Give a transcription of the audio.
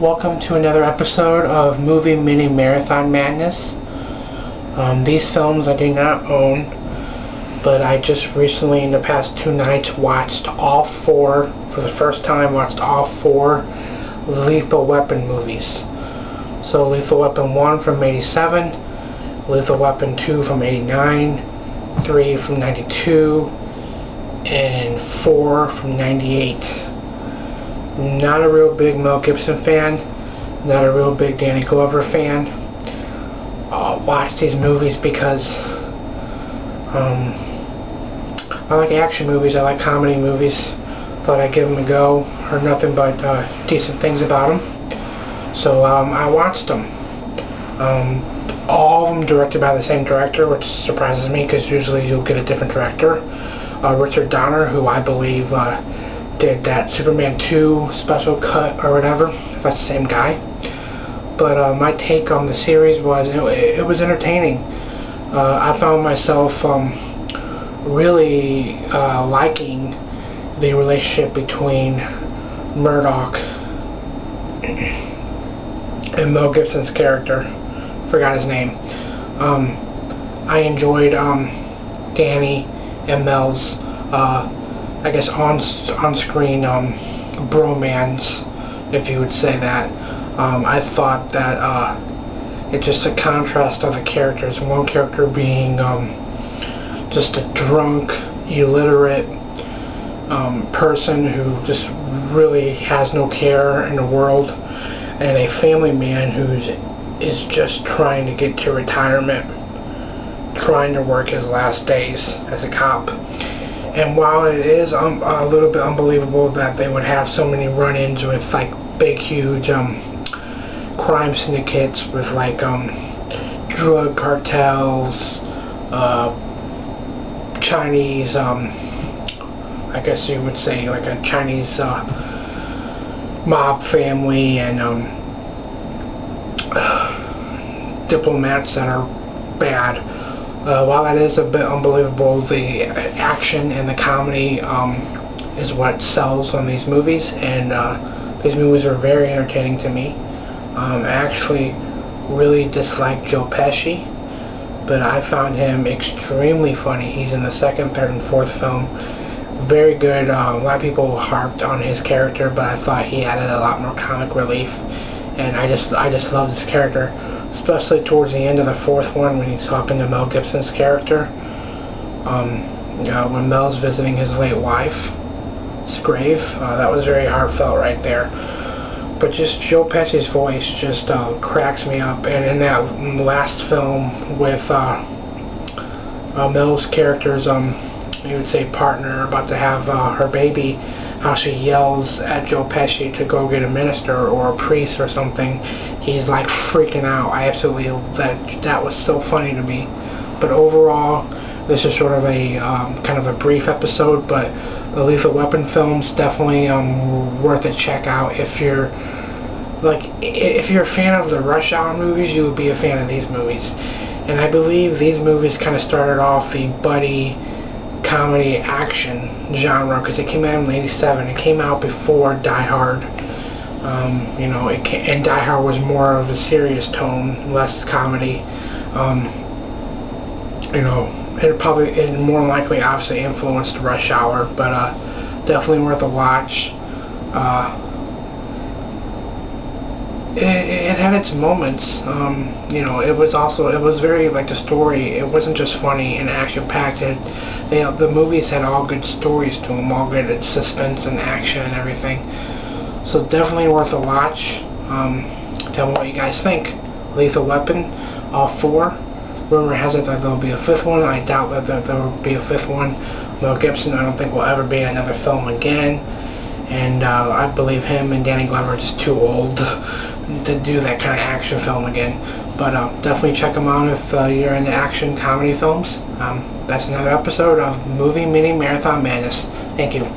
Welcome to another episode of Movie Mini Marathon Madness. These films I do not own, but I just recently in the past 2 nights watched all 4, for the first time watched all 4 Lethal Weapon movies. So Lethal Weapon 1 from 87, Lethal Weapon 2 from 89, 3 from 92, and 4 from 98. Not a real big Mel Gibson fan, not a real big Danny Glover fan. Watch these movies because I like action movies, I like comedy movies. Thought I'd give them a go. Heard nothing but decent things about them. So I watched them. All of them directed by the same director, which surprises me because usually you'll get a different director. Richard Donner, who I believe did that Superman 2 special cut or whatever. That's the same guy. But my take on the series was it was entertaining. I found myself really liking the relationship between Murdock and Mel Gibson's character. Forgot his name. I enjoyed Danny and Mel's I guess on-screen bromance, if you would say that. I thought that it's just a contrast of the characters. One character being just a drunk, illiterate person who just really has no care in the world, and a family man is just trying to get to retirement, trying to work his last days as a cop. And while it is a little bit unbelievable that they would have so many run-ins with like big, huge crime syndicates with like drug cartels, Chinese, I guess you would say like a Chinese mob family, and diplomats that are bad. While that is a bit unbelievable, the action and the comedy is what sells on these movies, and these movies are very entertaining to me. I actually really dislike Joe Pesci, but I found him extremely funny. He's in the 2nd, 3rd, and 4th film. Very good. A lot of people harped on his character, but I thought he added a lot more comic relief, and I just love this character. Especially towards the end of the 4th one when he's talking to Mel Gibson's character. When Mel's visiting his late wife's grave. That was very heartfelt right there. But just Joe Pesci's voice just cracks me up. And in that last film with Mel's character's, you would say partner, about to have her baby, how she yells at Joe Pesci to go get a minister or a priest or something. He's like freaking out. I absolutely, that was so funny to me. But overall, this is sort of a kind of a brief episode, but the Lethal Weapon films definitely worth a check out. If you're a fan of the Rush Hour movies, you would be a fan of these movies. And I believe these movies kind of started off the buddy comedy action genre, because it came out in '87. It came out before Die Hard. You know, and Die Hard was more of a serious tone, less comedy. You know, it more likely obviously influenced Rush Hour, but definitely worth a watch. It had its moments. You know, it was very, like, the story, it wasn't just funny and action-packed. The movies had all good stories to them, all good suspense and action and everything. So definitely worth a watch. Tell me what you guys think. Lethal Weapon, all 4. Rumor has it that there will be a 5th one. I doubt that there will be a 5th one. Mel Gibson, I don't think will ever be in another film again. And I believe him and Danny Glover are just too old to do that kind of action film again. But definitely check them out if you're into action comedy films. That's another episode of Movie Mini Marathon Madness. Thank you.